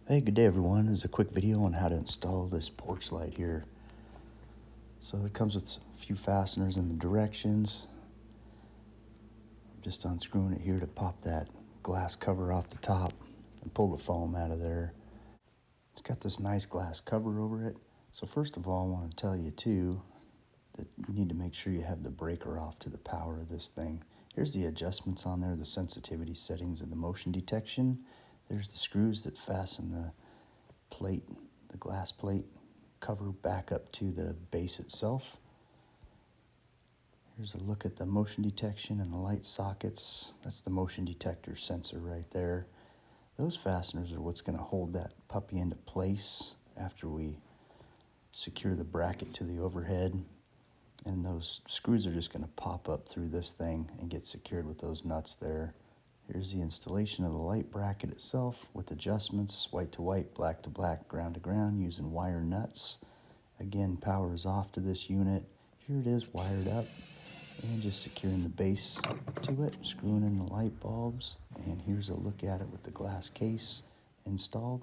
Hey, good day everyone. This is a quick video on how to install this porch light here. So it comes with a few fasteners in the directions. I'm just unscrewing it here to pop that glass cover off the top and pull the foam out of there. It's got this nice glass cover over it. So first of all, I want to tell you too that you need to make sure you have the breaker off to the power of this thing. Here's the adjustments on there, the sensitivity settings and the motion detection. There's the screws that fasten the plate, the glass plate cover back up to the base itself. Here's a look at the motion detection and the light sockets. That's the motion detector sensor right there. Those fasteners are what's going to hold that puppy into place after we secure the bracket to the overhead. And those screws are just going to pop up through this thing and get secured with those nuts there. Here's the installation of the light bracket itself with adjustments, white to white, black to black, ground to ground, using wire nuts. Again, power is off to this unit. Here it is wired up, and just securing the base to it, screwing in the light bulbs. And here's a look at it with the glass case installed.